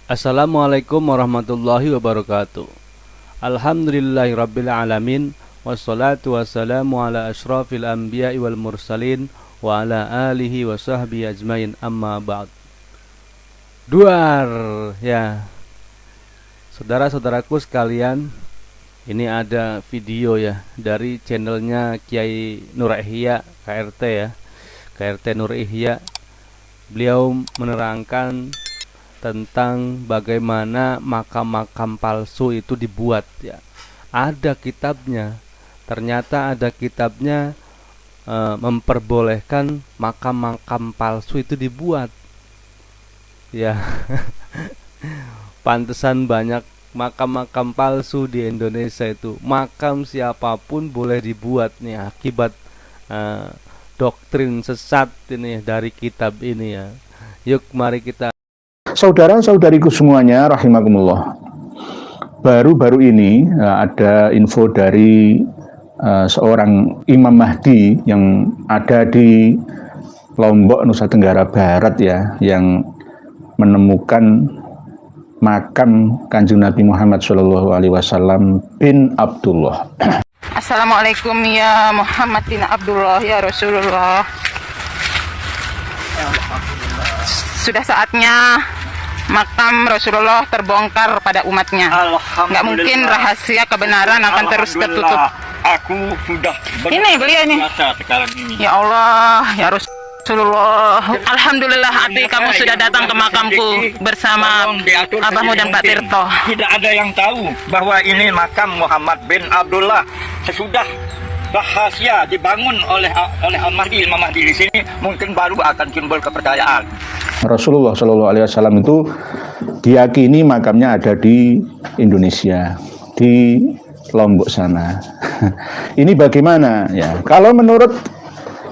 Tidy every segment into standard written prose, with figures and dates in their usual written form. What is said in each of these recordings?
Assalamualaikum warahmatullahi wabarakatuh. Alhamdulillahirabbil alamin wassalatu wassalamu ala asyrafil anbiya'i wal mursalin wa ala alihi wa sahbihi ajmain amma ba'd. Duar ya. Saudara-saudaraku sekalian, ini ada video ya dari channelnya Kiai Nur Ihya KRT ya. KRT Nur Ihya. Beliau menerangkan tentang bagaimana makam-makam palsu itu dibuat ya. Ada kitabnya. Ternyata ada kitabnya memperbolehkan makam-makam palsu itu dibuat. Ya. Pantesan banyak makam-makam palsu di Indonesia itu. Makam siapapun boleh dibuat nih akibat doktrin sesat ini dari kitab ini ya. Yuk mari kita. Saudara-saudariku semuanya, rahimakumullah. Baru-baru ini ada info dari seorang Imam Mahdi yang ada di Lombok, Nusa Tenggara Barat ya, yang menemukan makam Kanjeng Nabi Muhammad SAW bin Abdullah. Assalamualaikum ya Muhammad bin Abdullah ya Rasulullah. Sudah saatnya makam Rasulullah terbongkar pada umatnya. Nggak mungkin rahasia kebenaran akan terus tertutup. Aku sudah ini beliau ini. Ya Allah, ya Rasulullah. Alhamdulillah hati kamu sudah datang ke makamku bersama Abahmu dan Pak Tirto. Tidak ada yang tahu bahwa ini makam Muhammad bin Abdullah. Sesudah rahasia dibangun oleh Al-Mahdi, Imam Mahdi di sini, mungkin baru akan timbul kepercayaan. Rasulullah SAW itu diyakini makamnya ada di Indonesia, di Lombok sana. Ini bagaimana ya? Kalau menurut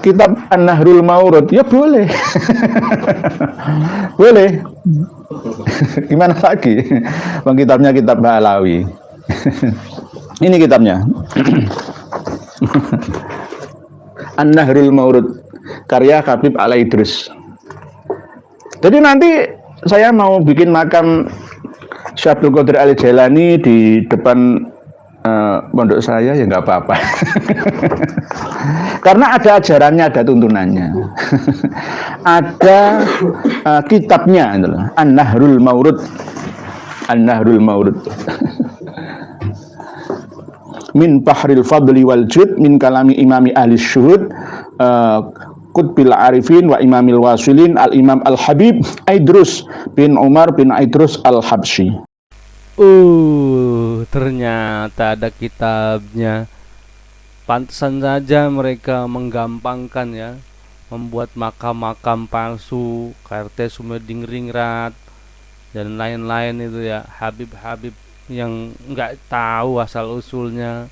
kitab An-Nahrul Maurud ya boleh. Boleh. Gimana lagi? Bang, kitabnya kitab Ba'alawi. Ini kitabnya. An-Nahrul Maurud karya Habib Al-Idris. Jadi nanti saya mau bikin makam Syekh Abdul Qadir Al-Jailani di depan pondok saya ya nggak apa-apa. Karena ada ajarannya, ada tuntunannya. Ada kitabnya An-Nahrul Maurud. An-Nahrul Maurud. Min Bahril Fadli wal Jud min kalami imami ahli syuhud Qutbil Arifin wa Imamil Wasilin Al-Imam Al-Habib Idrus bin Umar bin Idrus Al-Habsyi. Ternyata ada kitabnya. Pantesan saja mereka menggampangkan ya, membuat makam-makam palsu, KRT Sumedingringrat dan lain-lain itu ya, Habib-habib yang nggak tahu asal usulnya.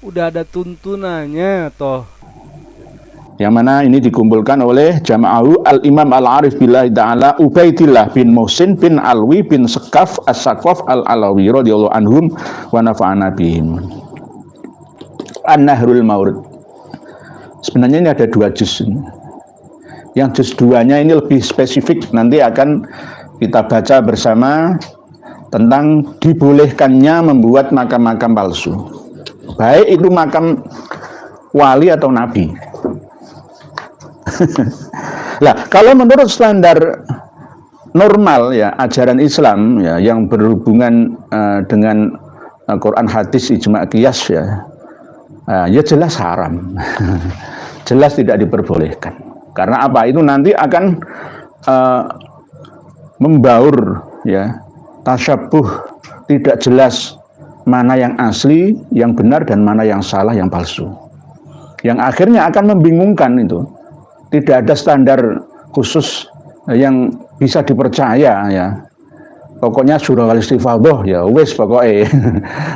Udah ada tuntunannya toh. Yang mana ini dikumpulkan oleh Jama'ahu Al-Imam Al-Arif Billahi Ta'ala Ubaidillah bin Muhsin bin Alwi bin Sekaf As-Sakaf Al-Alawi radhiyallahu anhum wa nafa'ana bihim. An-Nahrul Maurud. Sebenarnya ini ada 2 juz. Yang juz 2-nya ini lebih spesifik, nanti akan kita baca bersama tentang dibolehkannya membuat makam-makam palsu. Baik itu makam wali atau nabi. Nah, kalau menurut standar normal ya ajaran Islam ya yang berhubungan dengan Quran, hadis, ijma' qiyas ya, ya jelas haram. Jelas tidak diperbolehkan. Karena apa? Itu nanti akan membaur ya, tasyabuh, tidak jelas mana yang asli, yang benar, dan mana yang salah, yang palsu. Yang akhirnya akan membingungkan itu. Tidak ada standar khusus yang bisa dipercaya ya. Pokoknya surah al-istifadhah ya wis pokoknya.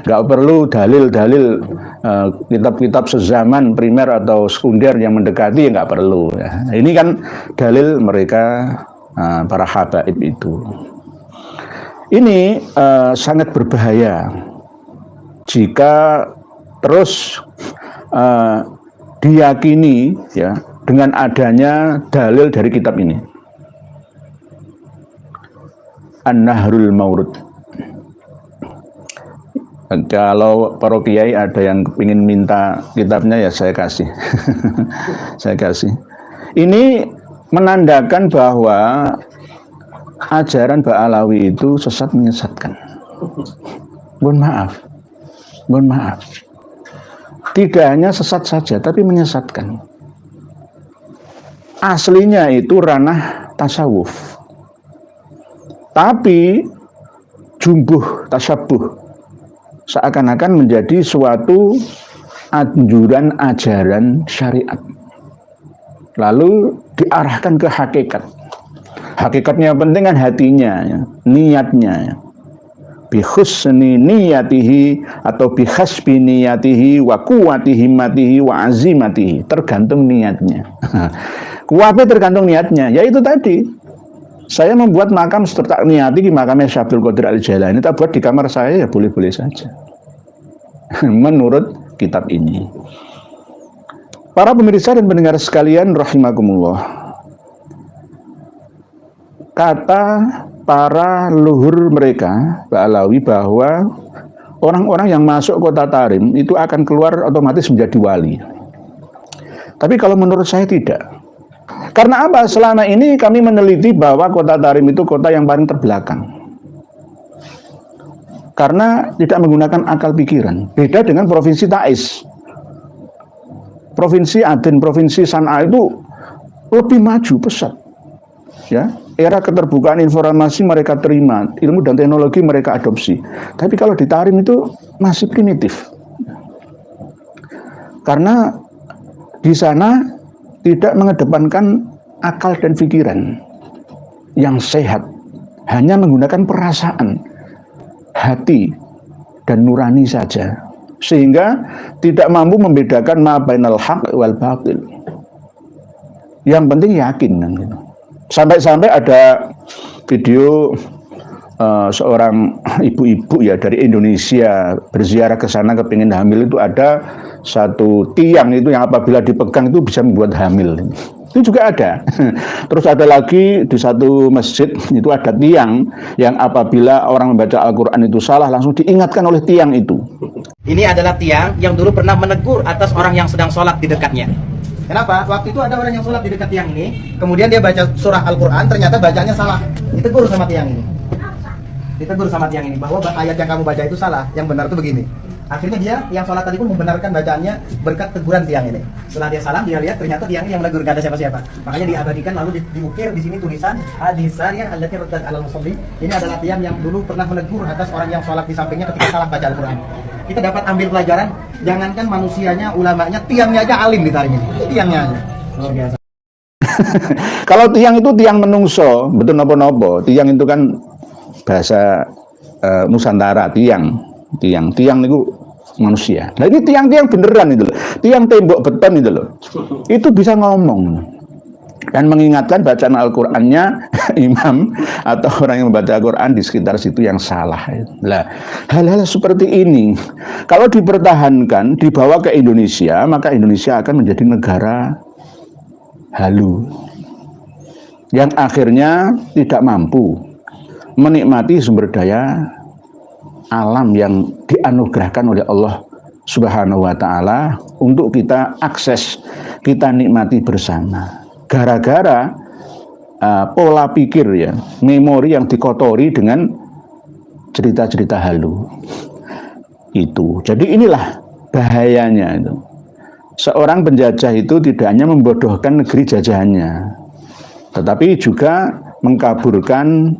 Nggak perlu dalil-dalil kitab-kitab sezaman primer atau sekunder yang mendekati, ya nggak perlu ya. Ini kan dalil mereka para habaib itu. Ini sangat berbahaya jika terus diyakini ya dengan adanya dalil dari kitab ini. An-Nahrul Maurud. Kalau para kiai ada yang ingin minta kitabnya ya saya kasih. Saya kasih. Ini menandakan bahwa ajaran Ba'alawi itu sesat menyesatkan. Mohon maaf. Tidak hanya sesat saja, tapi menyesatkan. Aslinya itu ranah tasawuf. Tapi jumbuh tasyabuh seakan-akan menjadi suatu anjuran ajaran syariat. Lalu diarahkan ke hakikat. Hakikatnya penting kan hatinya, ya, niatnya. Ya. Bihusni niyatihi atau bihasbi niyatihi wa kuwati himmatihi wa azimatihi. Tergantung niatnya. Kuwatnya tergantung niatnya. Ya itu tadi. Saya membuat makam serta niati di makamnya Syekh Abdul Qadir Al-Jailani. Kita buat di kamar saya ya boleh-boleh saja. Menurut kitab ini. Para pemirsa dan pendengar sekalian rahimakumullah. Kata para luhur mereka Ba'alawi bahwa orang-orang yang masuk kota Tarim itu akan keluar otomatis menjadi wali. Tapi kalau menurut saya tidak. Karena apa? Selama ini kami meneliti bahwa kota Tarim itu kota yang paling terbelakang. Karena tidak menggunakan akal pikiran. Beda dengan provinsi Taiz. Provinsi Aden, provinsi San'a itu lebih maju pesat. Ya, era keterbukaan informasi mereka terima, ilmu dan teknologi mereka adopsi. Tapi kalau di Tarim itu masih primitif. Karena di sana tidak mengedepankan akal dan pikiran yang sehat, hanya menggunakan perasaan, hati, dan nurani saja, sehingga tidak mampu membedakan ma bainal haq wal batil. Yang penting yakin. Sampai-sampai ada video seorang ibu-ibu ya dari Indonesia berziarah ke sana kepingin hamil, itu ada satu tiang itu yang apabila dipegang itu bisa membuat hamil. Itu juga ada. Terus ada lagi di satu masjid itu ada tiang yang apabila orang membaca Al-Quran itu salah langsung diingatkan oleh tiang itu. Ini adalah tiang yang dulu pernah menegur atas orang yang sedang sholat di dekatnya. Kenapa? Waktu itu ada orang yang sholat di dekat tiang ini, kemudian dia baca surah Al-Quran, ternyata bacanya salah. Ditegur sama tiang ini. Ditegur sama tiang ini bahwa ayat yang kamu baca itu salah, yang benar itu begini. Akhirnya dia yang sholat tadi pun membenarkan bacaannya berkat teguran tiang ini. Setelah dia salam, dia lihat ternyata tiang ini yang menegur, gak ada siapa-siapa. Makanya diabadikan lalu diukir di sini tulisan hadisariyah allati raddat alal musalli. Ini adalah tiang yang dulu pernah menegur atas orang yang sholat di sampingnya ketika salah baca Al-Quran. Kita dapat ambil pelajaran, jangankan manusianya, ulamanya, tiangnya aja alim di Tarim ini. Tiangnya aja. Luar biasa. Kalau tiang itu tiang menungso, betul nopo-nopo. Tiang itu kan bahasa Nusantara, tiang itu manusia. Nah ini tiang-tiang beneran itu loh. Tiang tembok beton itu loh. Itu bisa ngomong dan mengingatkan bacaan Al-Qur'annya imam atau orang yang membaca Al-Qur'an di sekitar situ yang salah. Nah, hal-hal seperti ini kalau dipertahankan dibawa ke Indonesia, maka Indonesia akan menjadi negara halu yang akhirnya tidak mampu menikmati sumber daya alam yang dianugerahkan oleh Allah Subhanahu wa ta'ala untuk kita akses, kita nikmati bersama. Gara-gara pola pikir ya, memori yang dikotori dengan cerita-cerita halu. Itu. Jadi inilah bahayanya itu. Seorang penjajah itu tidak hanya membodohkan negeri jajahannya, tetapi juga mengkaburkan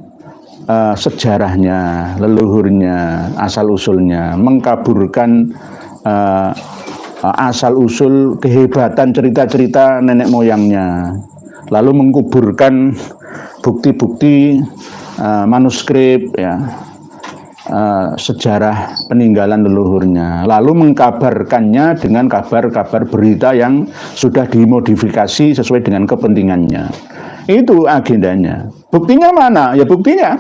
sejarahnya, leluhurnya, asal-usulnya, mengkaburkan asal-usul kehebatan cerita-cerita nenek moyangnya, lalu mengkuburkan bukti-bukti manuskrip ya, sejarah peninggalan leluhurnya, lalu mengkabarkannya dengan kabar-kabar berita yang sudah dimodifikasi sesuai dengan kepentingannya. Itu agendanya. Buktinya mana? Ya buktinya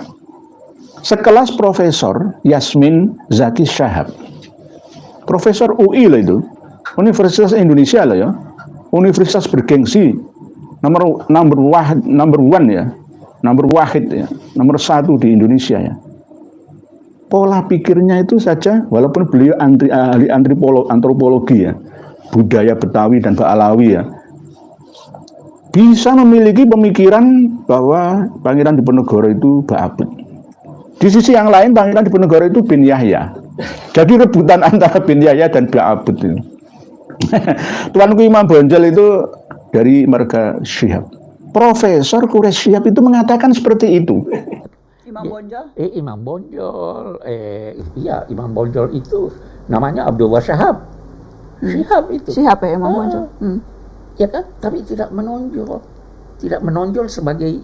sekelas Profesor Yasmin Zaki Shahab, Profesor UI lah itu, Universitas Indonesia lah ya, universitas bergengsi, number one ya, nomor wahid ya, nomor satu di Indonesia ya. Pola pikirnya itu saja, walaupun beliau ahli antropologi ya, budaya Betawi dan Ba'alawi ya, bisa memiliki pemikiran bahwa Pangeran Diponegoro itu Ba'abut. Di sisi yang lain Pangeran Diponegoro itu bin Yahya. Jadi rebutan antara bin Yahya dan Ba'abut itu. Tuanku Imam Bonjol itu dari marga Syihab. Profesor Quraish Syihab itu mengatakan seperti itu. Imam Bonjol? Imam Bonjol. Iya, Imam Bonjol itu namanya Abdullah Syahab. Syihab itu. Syihab ya Imam Bonjol. Ya kan? Tapi tidak menonjol. Tidak menonjol sebagai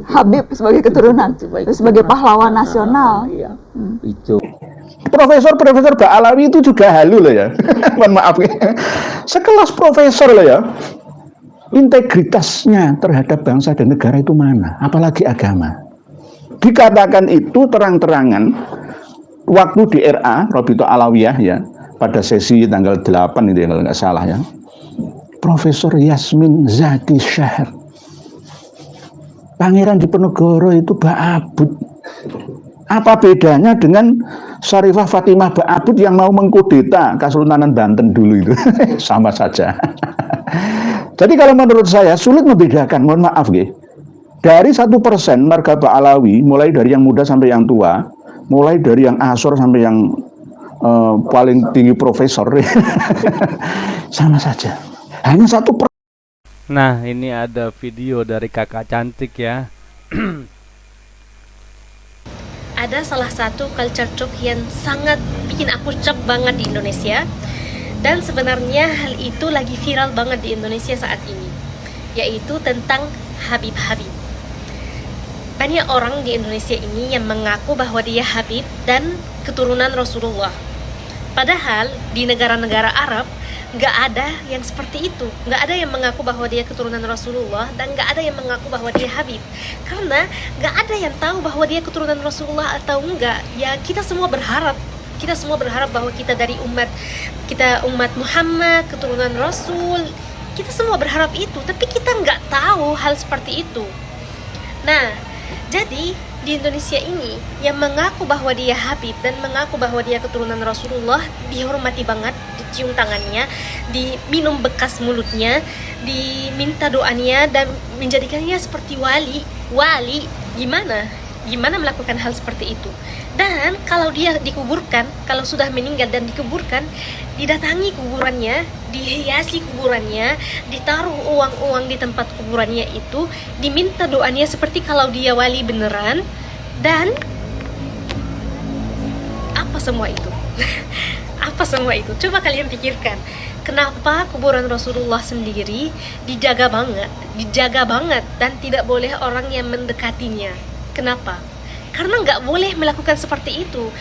Habib, sebagai keturunan, sebagai pahlawan nasional. Iya. Itu. Profesor Ba'alawi itu juga halu loh ya. Mohon maaf ya. Sekelas profesor loh ya. Integritasnya terhadap bangsa dan negara itu mana? Apalagi agama. Dikatakan itu terang-terangan waktu di RA Robito Alawiyah ya, pada sesi tanggal 8 itu ya kalau nggak salah ya. Profesor Yasmin Zaki Syahar, Pangeran Diponegoro itu Ba'abut. Apa bedanya dengan Syarifah Fatimah Ba'abut yang mau mengkudeta Kesultanan Banten dulu itu? Sama saja. Jadi kalau menurut saya sulit membedakan, mohon maaf nggih. Dari 1% marga Ba'alawi, mulai dari yang muda sampai yang tua, mulai dari yang asor sampai yang paling tinggi profesor, sama saja. Hanya 1%. Nah, ini ada video dari kakak cantik ya. Ada salah satu culture shock yang sangat bikin aku shock banget di Indonesia. Dan sebenarnya hal itu lagi viral banget di Indonesia saat ini, yaitu tentang Habib-Habib. Banyak orang di Indonesia ini yang mengaku bahwa dia Habib dan keturunan Rasulullah. Padahal di negara-negara Arab nggak ada yang seperti itu. Nggak ada yang mengaku bahwa dia keturunan Rasulullah dan nggak ada yang mengaku bahwa dia Habib. Karena nggak ada yang tahu bahwa dia keturunan Rasulullah atau enggak. Ya kita semua berharap bahwa kita dari umat Muhammad, keturunan Rasul. Kita semua berharap itu, tapi kita nggak tahu hal seperti itu. Nah, jadi di Indonesia ini yang mengaku bahwa dia Habib dan mengaku bahwa dia keturunan Rasulullah dihormati banget, dicium tangannya, diminum bekas mulutnya, diminta doanya dan menjadikannya seperti wali. Gimana melakukan hal seperti itu? Dan kalau dia dikuburkan, kalau sudah meninggal dan dikuburkan, didatangi kuburannya, dihiasi kuburannya, ditaruh uang-uang di tempat kuburannya itu, diminta doanya seperti kalau dia wali beneran. Dan apa semua itu? Apa semua itu? Coba kalian pikirkan. Kenapa kuburan Rasulullah sendiri dijaga banget dan tidak boleh orang yang mendekatinya? Kenapa? Karena nggak boleh melakukan seperti itu.